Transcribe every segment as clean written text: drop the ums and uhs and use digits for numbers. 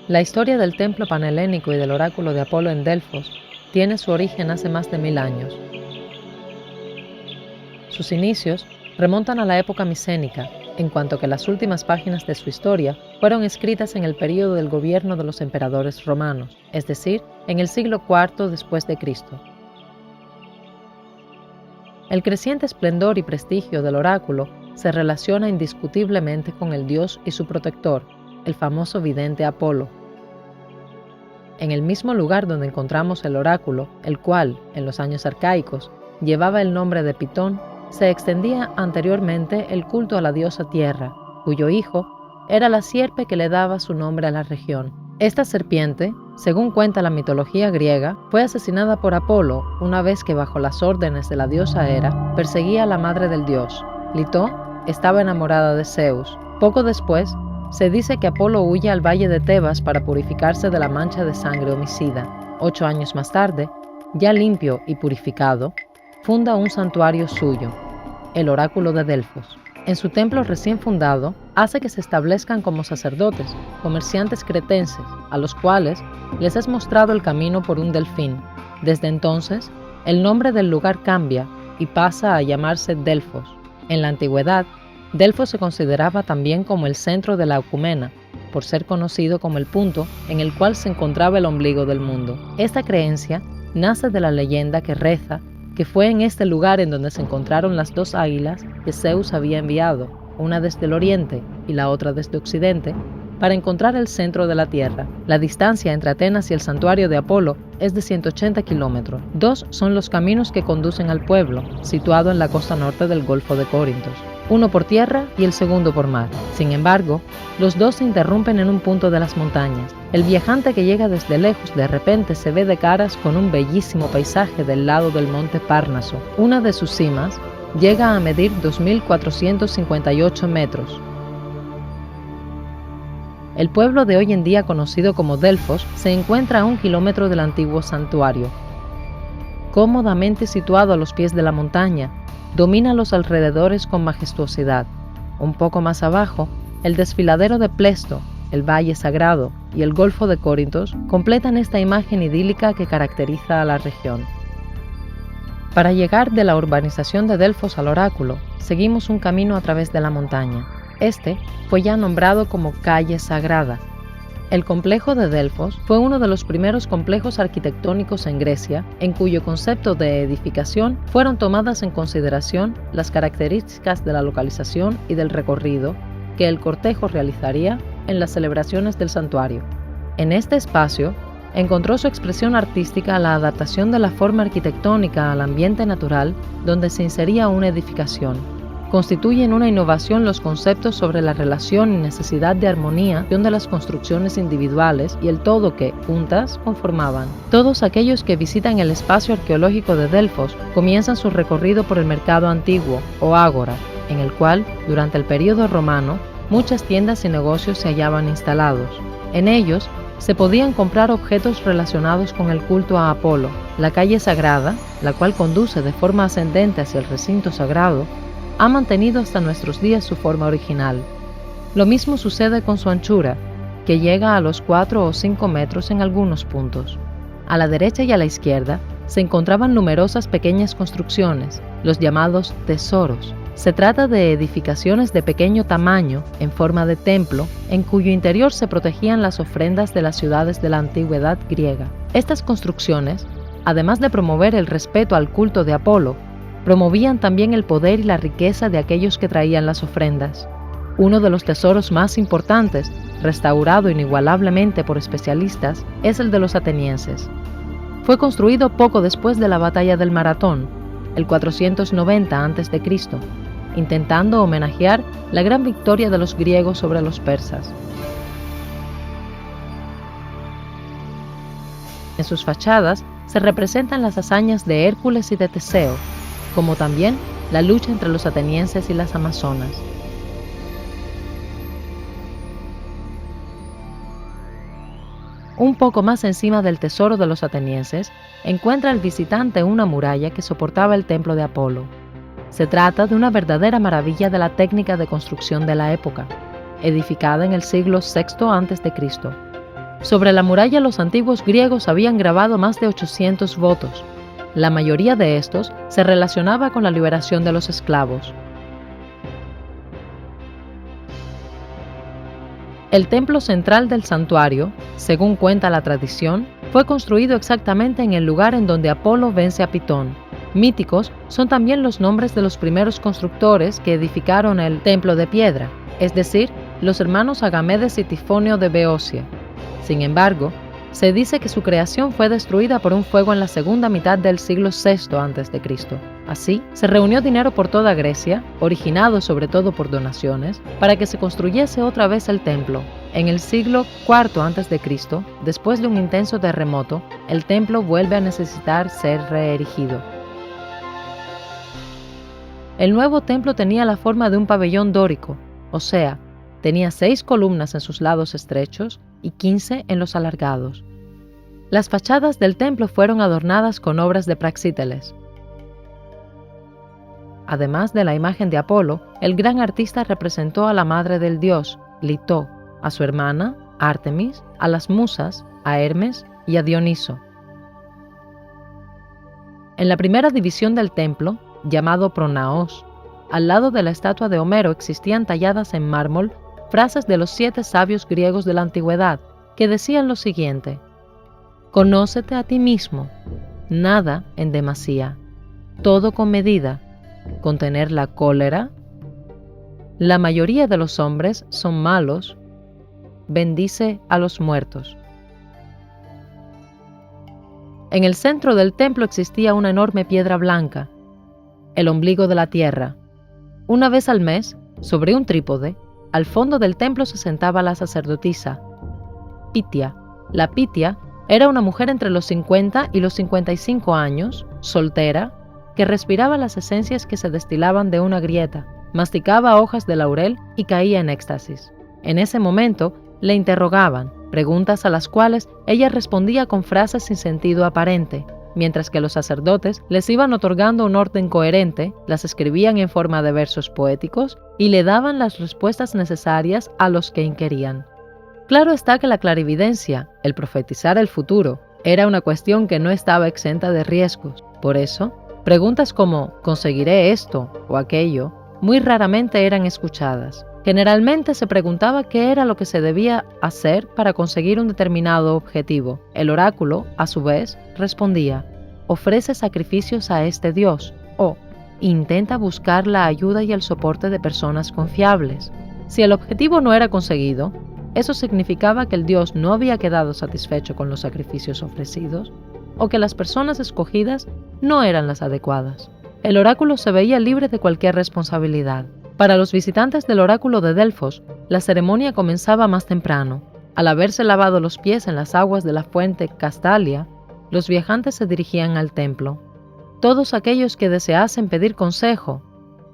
La historia del templo panhelénico y del oráculo de Apolo en Delfos tiene su origen hace más de 1000 años. Sus inicios remontan a la época micénica, en cuanto que las últimas páginas de su historia fueron escritas en el período del gobierno de los emperadores romanos, es decir, en el siglo IV después de Cristo. El creciente esplendor y prestigio del oráculo se relaciona indiscutiblemente con el dios y su protector, el famoso vidente Apolo. En el mismo lugar donde encontramos el oráculo, el cual, en los años arcaicos, llevaba el nombre de Pitón, se extendía anteriormente el culto a la diosa Tierra, cuyo hijo era la sierpe que le daba su nombre a la región. Esta serpiente, según cuenta la mitología griega, fue asesinada por Apolo una vez que, bajo las órdenes de la diosa Hera, perseguía a la madre del dios. Litó estaba enamorada de Zeus. Poco después, se dice que Apolo huye al valle de Tebas para purificarse de la mancha de sangre homicida. 8 años más tarde, ya limpio y purificado, funda un santuario suyo, el oráculo de Delfos. En su templo recién fundado, hace que se establezcan como sacerdotes, comerciantes cretenses, a los cuales les es mostrado el camino por un delfín. Desde entonces, el nombre del lugar cambia y pasa a llamarse Delfos. En la antigüedad, Delfos se consideraba también como el centro de la ecumena, por ser conocido como el punto en el cual se encontraba el ombligo del mundo. Esta creencia nace de la leyenda que reza que fue en este lugar en donde se encontraron las 2 águilas que Zeus había enviado, una desde el oriente y la otra desde occidente, para encontrar el centro de la Tierra. La distancia entre Atenas y el santuario de Apolo es de 180 kilómetros. 2 son los caminos que conducen al pueblo, situado en la costa norte del Golfo de Corintos, uno por tierra y el segundo por mar. Sin embargo, los 2 se interrumpen en un punto de las montañas. El viajante que llega desde lejos de repente se ve de caras con un bellísimo paisaje del lado del monte Párnaso. Una de sus cimas llega a medir 2.458 metros. El pueblo de hoy en día conocido como Delfos se encuentra a 1 kilómetro del antiguo santuario. Cómodamente situado a los pies de la montaña, domina los alrededores con majestuosidad. Un poco más abajo, el desfiladero de Plesto, el Valle Sagrado y el Golfo de Corintos completan esta imagen idílica que caracteriza a la región. Para llegar de la urbanización de Delfos al oráculo, seguimos un camino a través de la montaña. Este fue ya nombrado como Calle Sagrada. El complejo de Delfos fue uno de los primeros complejos arquitectónicos en Grecia, en cuyo concepto de edificación fueron tomadas en consideración las características de la localización y del recorrido que el cortejo realizaría en las celebraciones del santuario. En este espacio encontró su expresión artística la adaptación de la forma arquitectónica al ambiente natural donde se insería una edificación. Constituyen una innovación los conceptos sobre la relación y necesidad de armonía de las construcciones individuales y el todo que, juntas, conformaban. Todos aquellos que visitan el espacio arqueológico de Delfos comienzan su recorrido por el mercado antiguo, o ágora, en el cual, durante el período romano, muchas tiendas y negocios se hallaban instalados. En ellos, se podían comprar objetos relacionados con el culto a Apolo. La calle sagrada, la cual conduce de forma ascendente hacia el recinto sagrado, ha mantenido hasta nuestros días su forma original. Lo mismo sucede con su anchura, que llega a los 4 o 5 metros en algunos puntos. A la derecha y a la izquierda se encontraban numerosas pequeñas construcciones, los llamados tesoros. Se trata de edificaciones de pequeño tamaño, en forma de templo, en cuyo interior se protegían las ofrendas de las ciudades de la antigüedad griega. Estas construcciones, además de promover el respeto al culto de Apolo, promovían también el poder y la riqueza de aquellos que traían las ofrendas. Uno de los tesoros más importantes, restaurado inigualablemente por especialistas, es el de los atenienses. Fue construido poco después de la batalla del Maratón, el 490 a.C., intentando homenajear la gran victoria de los griegos sobre los persas. En sus fachadas se representan las hazañas de Hércules y de Teseo, como también la lucha entre los atenienses y las amazonas. Un poco más encima del tesoro de los atenienses, encuentra el visitante una muralla que soportaba el templo de Apolo. Se trata de una verdadera maravilla de la técnica de construcción de la época, edificada en el siglo VI a.C. Sobre la muralla los antiguos griegos habían grabado más de 800 votos. La mayoría de estos se relacionaba con la liberación de los esclavos. El templo central del santuario, según cuenta la tradición, fue construido exactamente en el lugar en donde Apolo vence a Pitón. Míticos son también los nombres de los primeros constructores que edificaron el templo de piedra, es decir, los hermanos Agamedes y Tifonio de Beocia. Sin embargo, se dice que su creación fue destruida por un fuego en la segunda mitad del siglo VI a.C. Así, se reunió dinero por toda Grecia, originado sobre todo por donaciones, para que se construyese otra vez el templo. En el siglo IV a.C., después de un intenso terremoto, el templo vuelve a necesitar ser reerigido. El nuevo templo tenía la forma de un pabellón dórico, o sea, tenía 6 columnas en sus lados estrechos y 15 en los alargados. Las fachadas del templo fueron adornadas con obras de Praxíteles. Además de la imagen de Apolo, el gran artista representó a la madre del dios, Litó, a su hermana, Artemis, a las musas, a Hermes y a Dioniso. En la primera división del templo, llamado Pronaos, al lado de la estatua de Homero existían talladas en mármol frases de los 7 sabios griegos de la antigüedad, que decían lo siguiente: «Conócete a ti mismo, nada en demasía, todo con medida, contener la cólera, la mayoría de los hombres son malos, bendice a los muertos». En el centro del templo existía una enorme piedra blanca, el ombligo de la tierra. Una vez al mes, sobre un trípode, al fondo del templo se sentaba la sacerdotisa, Pitia. La Pitia era una mujer entre los 50 y los 55 años, soltera, que respiraba las esencias que se destilaban de una grieta, masticaba hojas de laurel y caía en éxtasis. En ese momento le interrogaban, preguntas a las cuales ella respondía con frases sin sentido aparente, mientras que los sacerdotes les iban otorgando un orden coherente, las escribían en forma de versos poéticos y le daban las respuestas necesarias a los que inquirían. Claro está que la clarividencia, el profetizar el futuro, era una cuestión que no estaba exenta de riesgos. Por eso, preguntas como «¿conseguiré esto o aquello?» muy raramente eran escuchadas. Generalmente se preguntaba qué era lo que se debía hacer para conseguir un determinado objetivo. El oráculo, a su vez, respondía: «Ofrece sacrificios a este dios» o «Intenta buscar la ayuda y el soporte de personas confiables». Si el objetivo no era conseguido, eso significaba que el dios no había quedado satisfecho con los sacrificios ofrecidos o que las personas escogidas no eran las adecuadas. El oráculo se veía libre de cualquier responsabilidad. Para los visitantes del oráculo de Delfos, la ceremonia comenzaba más temprano. Al haberse lavado los pies en las aguas de la fuente Castalia, los viajantes se dirigían al templo. Todos aquellos que deseasen pedir consejo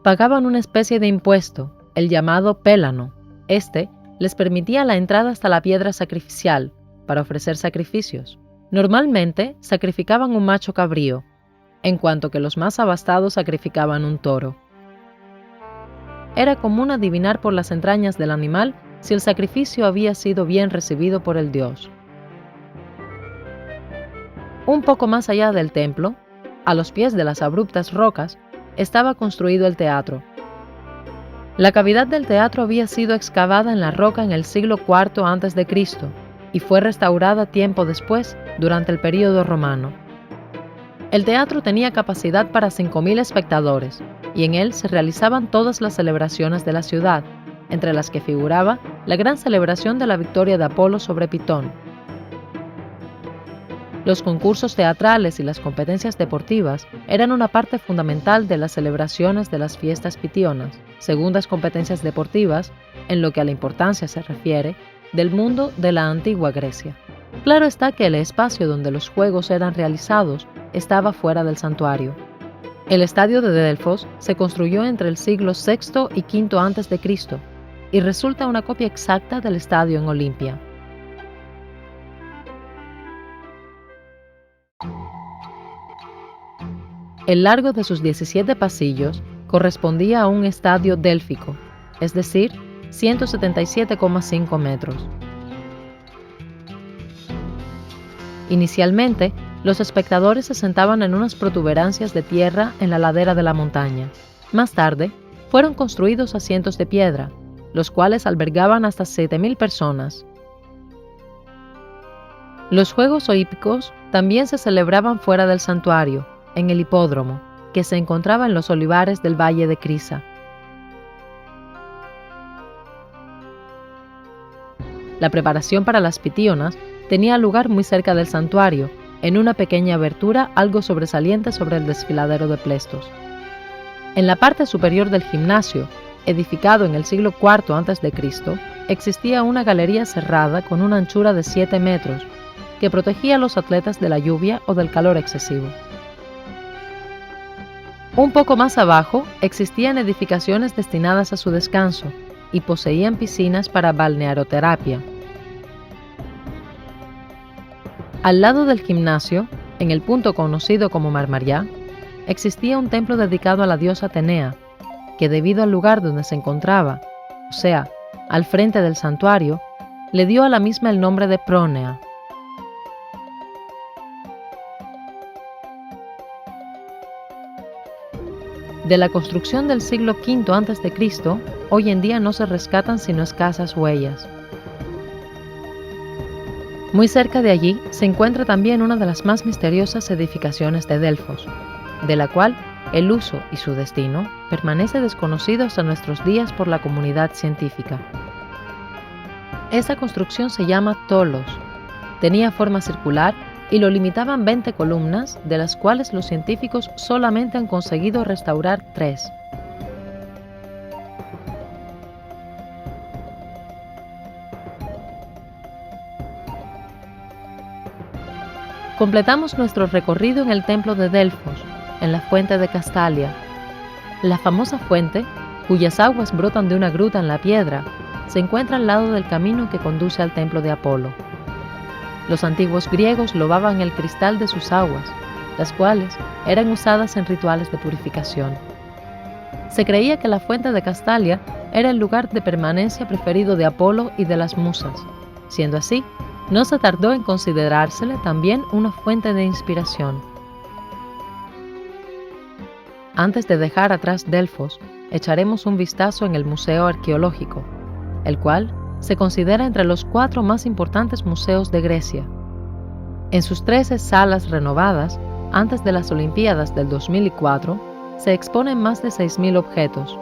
pagaban una especie de impuesto, el llamado pélano. Este les permitía la entrada hasta la piedra sacrificial para ofrecer sacrificios. Normalmente sacrificaban un macho cabrío, en cuanto que los más abastados sacrificaban un toro. Era común adivinar por las entrañas del animal si el sacrificio había sido bien recibido por el dios. Un poco más allá del templo, a los pies de las abruptas rocas, estaba construido el teatro. La cavidad del teatro había sido excavada en la roca en el siglo IV a.C. y fue restaurada tiempo después, durante el período romano. El teatro tenía capacidad para 5.000 espectadores, y en él se realizaban todas las celebraciones de la ciudad, entre las que figuraba la gran celebración de la victoria de Apolo sobre Pitón. Los concursos teatrales y las competencias deportivas eran una parte fundamental de las celebraciones de las fiestas pitionas, segundas competencias deportivas, en lo que a la importancia se refiere, del mundo de la antigua Grecia. Claro está que el espacio donde los juegos eran realizados estaba fuera del santuario. El estadio de Delfos se construyó entre el siglo VI y V a.C. y resulta una copia exacta del estadio en Olimpia. El largo de sus 17 pasillos correspondía a un estadio délfico, es decir, 177,5 metros. Inicialmente, los espectadores se sentaban en unas protuberancias de tierra en la ladera de la montaña. Más tarde, fueron construidos asientos de piedra, los cuales albergaban hasta 7.000 personas. Los Juegos Hípicos también se celebraban fuera del santuario, en el hipódromo, que se encontraba en los olivares del Valle de Crisa. La preparación para las pitíonas tenía lugar muy cerca del santuario, en una pequeña abertura algo sobresaliente sobre el desfiladero de Plestos. En la parte superior del gimnasio, edificado en el siglo IV a.C., existía una galería cerrada con una anchura de 7 metros, que protegía a los atletas de la lluvia o del calor excesivo. Un poco más abajo existían edificaciones destinadas a su descanso y poseían piscinas para balnearoterapia. Al lado del gimnasio, en el punto conocido como Marmariá, existía un templo dedicado a la diosa Atenea, que debido al lugar donde se encontraba, o sea, al frente del santuario, le dio a la misma el nombre de Prónea. De la construcción del siglo V a.C., hoy en día no se rescatan sino escasas huellas. Muy cerca de allí se encuentra también una de las más misteriosas edificaciones de Delfos, de la cual el uso y su destino permanece desconocido hasta nuestros días por la comunidad científica. Esa construcción se llama Tolos, tenía forma circular y lo limitaban 20 columnas, de las cuales los científicos solamente han conseguido restaurar 3. Completamos nuestro recorrido en el templo de Delfos, en la fuente de Castalia. La famosa fuente, cuyas aguas brotan de una gruta en la piedra, se encuentra al lado del camino que conduce al templo de Apolo. Los antiguos griegos lobaban el cristal de sus aguas, las cuales eran usadas en rituales de purificación. Se creía que la fuente de Castalia era el lugar de permanencia preferido de Apolo y de las musas. Siendo así, no se tardó en considerársele también una fuente de inspiración. Antes de dejar atrás Delfos, echaremos un vistazo en el Museo Arqueológico, el cual se considera entre los 4 más importantes museos de Grecia. En sus 13 salas renovadas, antes de las Olimpiadas del 2004, se exponen más de 6.000 objetos,